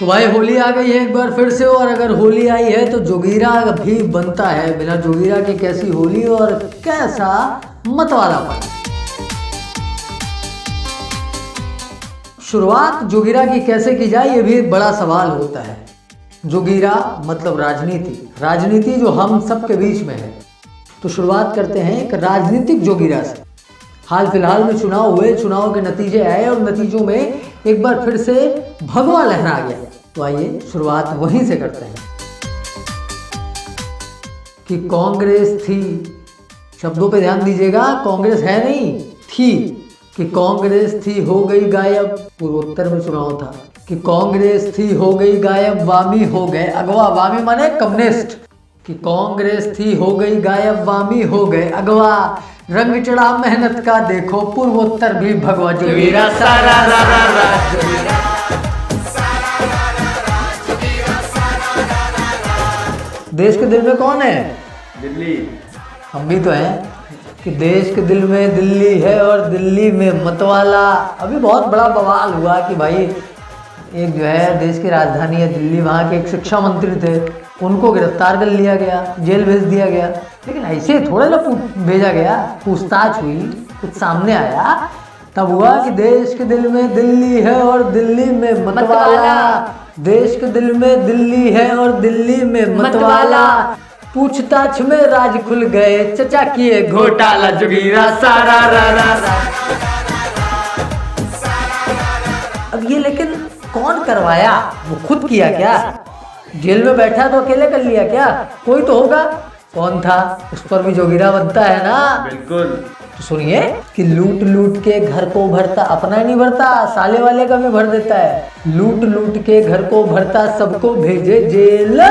भाई होली आ गई है एक बार फिर से, और अगर होली आई है तो जोगीरा भी बनता है। बिना जोगीरा के कैसी होली और कैसा मतवालापन। शुरुआत जोगीरा की कैसे की जाए ये भी एक बड़ा सवाल होता है। जोगीरा मतलब राजनीति, राजनीति जो हम सब के बीच में है। तो शुरुआत करते हैं एक राजनीतिक जोगीरा से। हाल फिलहाल में चुनाव हुए, चुनाव के नतीजे आए और नतीजों में एक बार फिर से भगवा लहरा गया। तो आइए शुरुआत वहीं से करते हैं कि कांग्रेस थी, शब्दों पे ध्यान दीजिएगा, कांग्रेस है नहीं थी, कि कांग्रेस थी हो गई गायब। पूर्वोत्तर में चुनाव था कि कांग्रेस थी हो गई गायब, वामी हो गए अगवा। वामी माने कम्युनिस्ट। कि कांग्रेस थी हो गई गायब, वामी हो गए अगवा। रंग चढ़ा मेहनत का देखो, पूर्वोत्तर भी भगवा। जोगीरा सारा रा रा रा, जोगीरा देश के दिल में कौन है? दिल्ली। हम भी तो हैं कि देश के दिल में दिल्ली है और दिल्ली में मतवाला। अभी बहुत बड़ा बवाल हुआ कि भाई एक जो है देश की राजधानी है दिल्ली, वहाँ के एक शिक्षा मंत्री थे, उनको गिरफ्तार कर लिया गया, जेल भेज दिया गया। लेकिन ऐसे थोड़े ना भेजा गया, पूछताछ हुई, कुछ सामने आया, तब हुआ कि देश के दिल में दिल्ली है और दिल्ली में मतवाला। देश के दिल में दिल्ली है और दिल्ली में मतवाला। पूछताछ में राज खुल गए, चचा किए घोटाला। जोगीरा सारा रा रा रा। अब ये लेकिन कौन करवाया? वो खुद किया क्या? जेल में बैठा तो अकेले कर लिया क्या? कोई तो होगा। कौन था? उस पर भी जोगीरा बनता है ना। बिल्कुल। तो सुनिए कि लूट लूट के घर को भरता, अपना नहीं भरता, साले वाले का भी भर देता है। लूट लूट के घर को भरता, सबको भेजे जेल।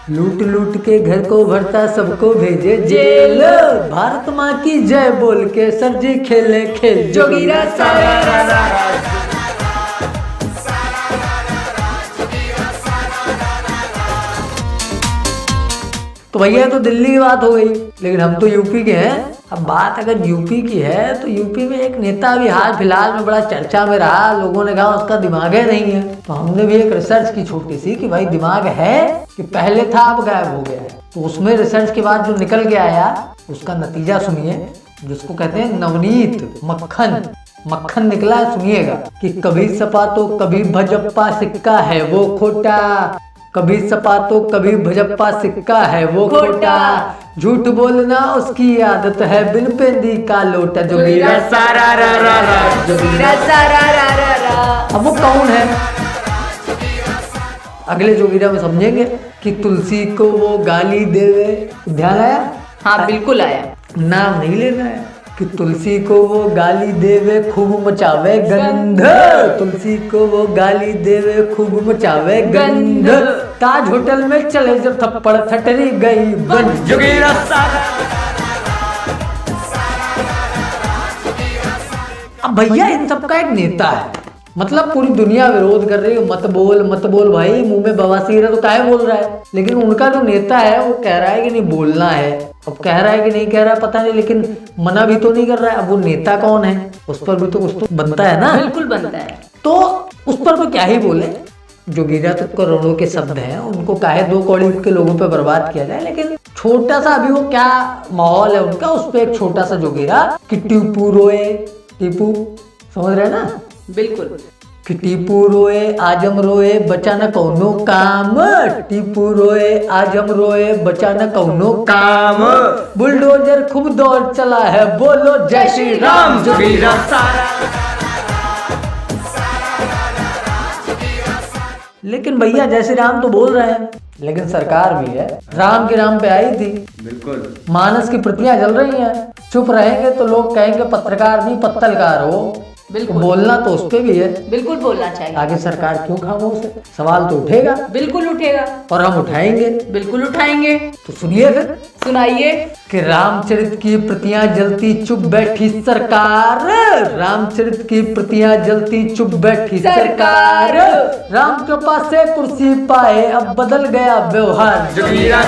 लूट लूट के घर को भरता, सबको भेजे जेल। भारत माँ की जय बोल के सर जी खेले खेल। जोगीरा सारा रा रा रा। तो भैया तो दिल्ली की बात हो गई, लेकिन हम तो यूपी के हैं। अब बात अगर यूपी की है तो यूपी में एक नेता अभी हाल फिलहाल में बड़ा चर्चा में रहा। लोगों ने कहा उसका दिमाग है नहीं है। तो हमने भी एक रिसर्च की छोटी सी कि भाई दिमाग है कि पहले था अब गायब हो गया है। तो उसमें रिसर्च के बाद जो निकल के आया उसका नतीजा सुनिए, जिसको कहते हैं नवनीत मक्खन। मक्खन निकला, सुनिएगा कि कभी सपा तो कभी भजप्पा, सिक्का है वो खोटा। कभी सपा तो कभी भजप्पा, सिक्का है वो खोटा। झूठ बोलना उसकी आदत है, बिन पेंदी का लोटा। जोगीरा सारा रा रा रा, जोगीरा सारा रा रा रा। अब वो कौन है? अगले जोगीरा में समझेंगे कि तुलसी को वो गाली देवे। ध्यान आया? हाँ बिल्कुल आया। नाम नहीं लेना है कि तुलसी को वो गाली देवे, खूब मचावे गंध। तुलसी को वो गाली देवे, खूब मचावे गंध। ताज होटल में चले जब थप्पड़, थटरी गई बंद। जोगीरा सारा। अब भैया इन सबका एक नेता है, मतलब पूरी दुनिया विरोध कर रही है, मत बोल भाई, मुंह में बवासीर है तो काहे बोल रहा है। लेकिन उनका जो नेता है वो कह रहा है कि नहीं बोलना है। अब कह रहा है कि नहीं कह रहा है पता नहीं, लेकिन मना भी तो नहीं कर रहा है। अब वो नेता कौन है उस पर भी तो कुछ तो बनता है ना। बिल्कुल बनता है। तो उस पर तो क्या ही बोले। जोगीरा तो करोड़ों के शब्द हैं, उनको काहे दो कौड़ी के लोगों पे बर्बाद किया जाए। लेकिन छोटा सा अभी वो क्या माहौल है उनका, उस पर एक छोटा सा जोगीरा कि टीपू रोए। टीपू समझ रहे ना? बिल्कुल। कि टीपू रोए आज हम रोए, बचा न कौनो काम। टीपू रोए आज हम रोए, बचा न कौनो काम। बुलडोजर खूब दौड़ चला है, बोलो जय श्री राम। जोगीरा सारा। लेकिन भैया जय श्री राम तो बोल रहे हैं, लेकिन सरकार भी है, राम के नाम पे आई थी। बिल्कुल। मानस की प्रतियां जल रही हैं। चुप रहेंगे तो लोग कहेंगे पत्रकार नहीं पत्तलकार हो। बिल्कुल। बोलना तो उस पे भी है। बिल्कुल बोलना चाहिए। आगे सरकार क्यों खामोश है? सवाल तो उठेगा। बिल्कुल उठेगा और हम उठाएंगे। बिल्कुल उठाएंगे। तो सुनिए फिर सुनाइए कि रामचरित की प्रतियां जलती चुप बैठी सरकार। रामचरित की प्रतियां जलती चुप बैठी सरकार। राम कृपा से कुर्सी पाए, अब बदल गया व्यवहार। जोगीरा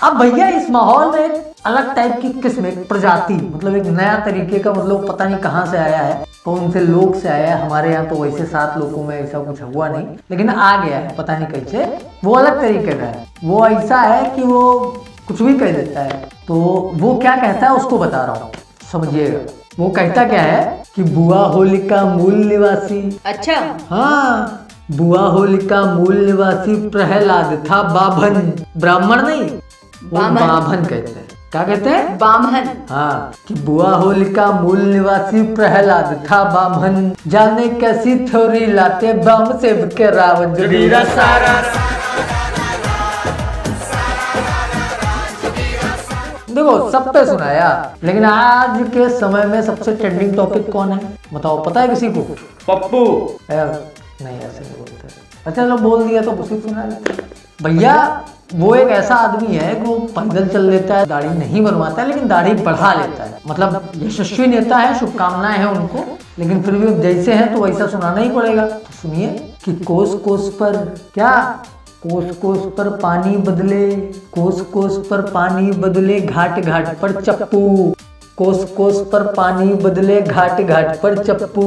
अब भैया इस माहौल में अलग टाइप की किस्म, एक प्रजाति, मतलब एक नया तरीके का, मतलब पता नहीं कहाँ से आया है, कौन से लोग से आया है। हमारे यहाँ तो वैसे 7 लोगों में ऐसा कुछ हुआ नहीं, लेकिन आ गया है पता नहीं कैसे। वो अलग तरीके का है, वो ऐसा है कि वो कुछ भी कह देता है। तो वो क्या कहता है उसको बता रहा हूँ, समझिएगा। वो कहता क्या है कि बुआ होलिका मूल निवासी। अच्छा। हाँ, बुआ होलिका मूल निवासी प्रहलाद था बाभन। ब्राह्मण नहीं, वो बामन। बाभन कहते हैं। क्या कहते हैं? बामहन। हाँ, कि बुआ होलिका मूल निवासी प्रहलाद था बामन। जाने कैसी थ्योरी लाते बाम सेव के रावण जोगीरा सारा। देखो सब पे सुनाया, लेकिन आज के समय में सबसे ट्रेंडिंग टॉपिक कौन है बताओ? पता है किसी को? पप्पू। नहीं, ऐसे नहीं बोलते। अच्छा चलो बोल दिया तो उसी सुना लेते भैया। वो एक ऐसा आदमी है कि वो पैदल चल लेता है, दाढ़ी नहीं बनवाता है, लेकिन दाढ़ी बढ़ा लेता है। मतलब यशस्वी नेता है, शुभकामनाएं हैं उनको, लेकिन फिर भी जैसे हैं तो वैसा सुनाना ही पड़ेगा। तो सुनिए कि कोस कोस पर क्या, कोस कोस पर पानी बदले, कोस कोस पर पानी बदले, घाट घाट पर चप्पू। कोस कोस पर पानी बदले, घाट घाट पर चप्पू।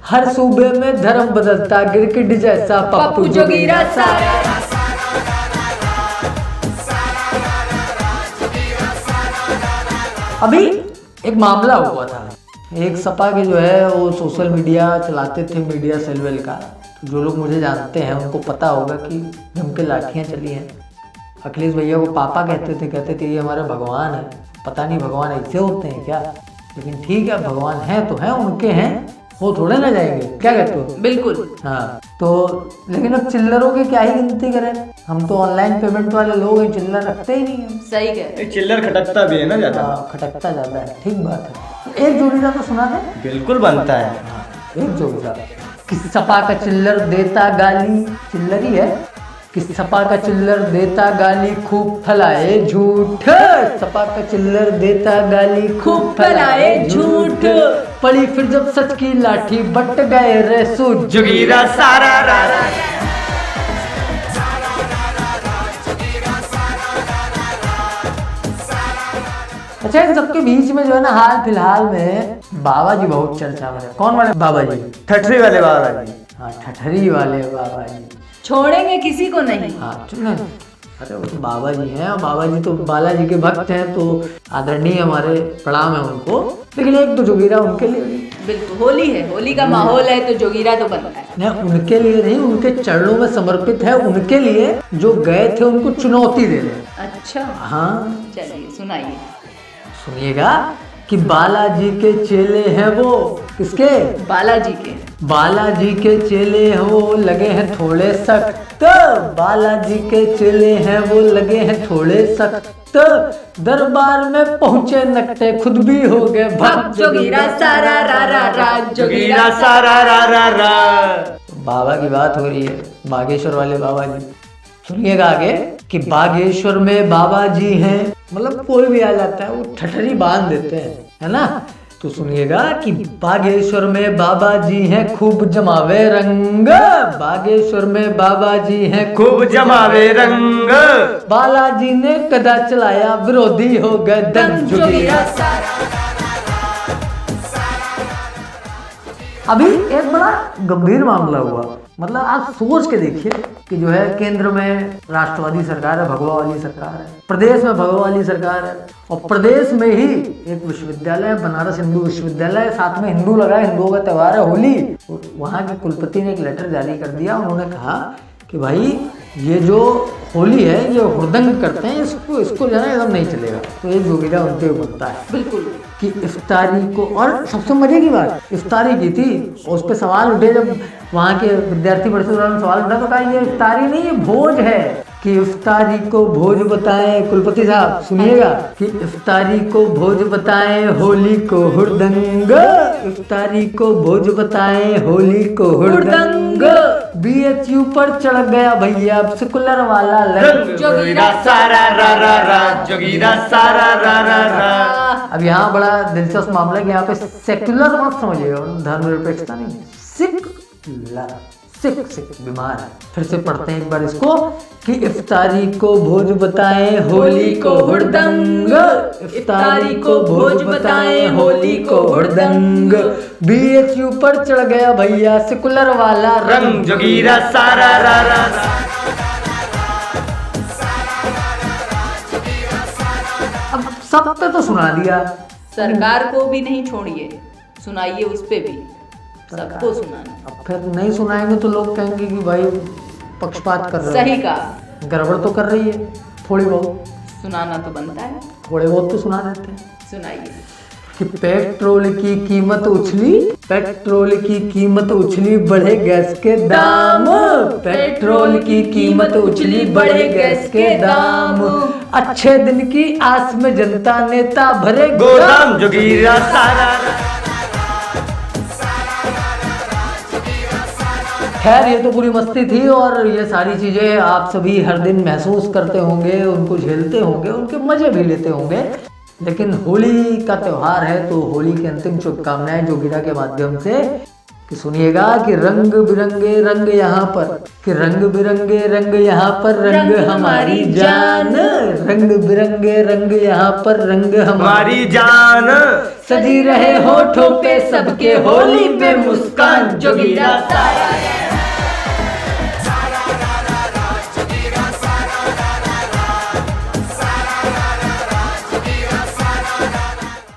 हर सूबे में धर्म बदलता, गिरगिट जैसा पप्पू जोगीरा सारा। अभी एक मामला हुआ था, एक सपा के जो है वो सोशल मीडिया चलाते थे, मीडिया सेल वेल का। तो जो लोग मुझे जानते हैं उनको पता होगा कि जम के लाठियाँ चली हैं। अखिलेश भैया को पापा कहते थे ये हमारे भगवान है। पता नहीं भगवान ऐसे होते हैं क्या, लेकिन ठीक है, भगवान है तो है, उनके हैं, वो थोड़े ना जाएंगे। क्या कहते हो? बिल्कुल। हाँ, तो लेकिन अब चिल्लरों की क्या ही गिनती करें, हम तो ऑनलाइन पेमेंट वाले लोग हैं, चिल्लर रखते ही नहीं है। सही कह। चिल्लर खटकता भी है ना ज्यादा। खटकता ज्यादा है, ठीक बात है। एक जोड़ीदार तो सुना दे। बिल्कुल बनता है। एक जोड़ीदार कि सपा का चिल्लर देता गाली, चिल्लर ही है कि सपा का चिल्लर देता गाली, खूब फैलाए झूठ। सपा का चिल्लर देता गाली, खूब फैलाए झूठ। पड़ी फिर जब सच की लाठी, बट गए रे सूझ जोगीरा सारा रा रा। अच्छा, इन सबके बीच में जो है ना, हाल फिलहाल में बाबा जी बहुत चर्चा में है। कौन वाले बाबा जी? ठठरी वाले बाबा जी। हाँ, ठठरी वाले बाबा जी। छोड़ेंगे किसी को नहीं। हाँ, अरे वो तो बाबा जी हैं, और बाबा जी तो बालाजी के भक्त हैं, तो आदरणीय हमारे प्रणाम है उनको। लेकिन एक तो जोगीरा उनके लिए भी। बिल्कुल, होली है, होली का माहौल है तो जोगीरा तो बनता है। नहीं, उनके लिए नहीं, उनके चरणों में समर्पित है, उनके लिए जो गए थे उनको चुनौती दे रहे। अच्छा। हाँ, चलिए सुनाइए। सुनिएगा कि बालाजी के चेले हैं वो। किसके? बालाजी के। बालाजी के चेले हैं वो, लगे हैं थोड़े सख्त। बालाजी के चेले हैं वो, लगे हैं थोड़े सख्त। दरबार में पहुंचे नकटे, खुद भी हो गए भक्त। जोगीरा सारा रा रा रा, जोगीरा सारा रा रा रा। बाबा की बात हो रही है, बागेश्वर वाले बाबा जी। सुनिएगा आगे कि बागेश्वर में बाबा जी हैं, मतलब कोई भी आ जाता है वो ठठरी बांध देते हैं, है ना। तो सुनिएगा कि बागेश्वर में बाबा जी हैं, खूब जमावे रंग। बागेश्वर में बाबा जी हैं, खूब जमावे रंग। बालाजी ने कदा चलाया, विरोधी हो गए दंग। जोगीरा अभी एक बड़ा गंभीर मामला हुआ, मतलब आप सोच के देखिए कि जो है केंद्र में राष्ट्रवादी सरकार है, भगवा वाली सरकार है, प्रदेश में भगवा वाली सरकार है, और प्रदेश में ही एक विश्वविद्यालय है, बनारस हिंदू विश्वविद्यालय, साथ में हिंदू लगा, हिंदुओं का त्यौहार है होली। वहाँ के कुलपति ने एक लेटर जारी कर दिया, उन्होंने कहा कि भाई ये जो होली है ये हुड़दंग करते हैं, इसको जो है एकदम नहीं चलेगा। तो एक जोगीरा उनके बनता है। बिल्कुल। कि इफ्तारी को, और सबसे मजे की बात, इफ्तारी की थी और उस पर सवाल उठे, जब वहाँ के विद्यार्थी परिषद वालों ने सवाल उठा तो कहा ये इफ्तारी नहीं, ये भोज है। कि इफ्तारी को भोज बताएं, कुलपति साहब सुनिएगा, कि इफ्तारी को भोज बताएं, होली को हुड़दंग। इफ्तारी को भोज बताएं, होली को हुड़दंग। BHU पर चढ़ गया भैया सेकुलर वाला लंग। जोगीरा सारा रा रा रा, जोगीरा सारा रा रा रा। अब यहाँ बड़ा दिलचस्प मामला है कि यहाँ पे सेक्युलर मत समझिएगा, धर्मनिरपेक्षता नहीं, सेक्युलर, सिक सिक बीमार है। फिर से पढ़ते हैं एक बार इसको कि इफ्तारी को भोज बताएं होली को हुड़दंग, इफ्तारी को भोज बताएं होली को हुड़दंग। BHU पर चढ़ गया भैया सेकुलर वाला रंग जोगीरा सारा रा रा रा। अब सब पे तो सुना दिया, सरकार को भी नहीं छोड़िए, सुनाइए उस पे भी, सबको सुनाना। अब फिर नहीं सुनाएंगे तो लोग कहेंगे कि भाई पक्षपात कर रहे हो। सही कहा, गड़बड़ तो कर रही है थोड़ी बहुत, सुनाना तो बनता है। थोड़े बहुत तो सुना देते हैं सुनाइए। कि पेट्रोल की कीमत उछली, पेट्रोल की कीमत उछली बढ़े गैस के दाम, पेट्रोल की कीमत उछली बढ़े गैस के दाम। अच्छे दिन की आस में जनता नेता भरे गोदाम जोगीरा सारा रा। खैर ये तो पूरी मस्ती थी और ये सारी चीजें आप सभी हर दिन महसूस करते होंगे, उनको झेलते होंगे, उनके मजे भी लेते होंगे। लेकिन होली का त्योहार है तो होली की अंतिम शुभकामनाएं जोगीरा के माध्यम से कि सुनिएगा कि रंग बिरंगे रंग यहाँ पर, कि रंग बिरंगे रंग यहाँ पर रंग हमारी जान, रंग बिरंगे रंग यहाँ पर रंग हमारी जान। सजी रहे होठों पे सबके होली पे मुस्कान जोगीरा सारा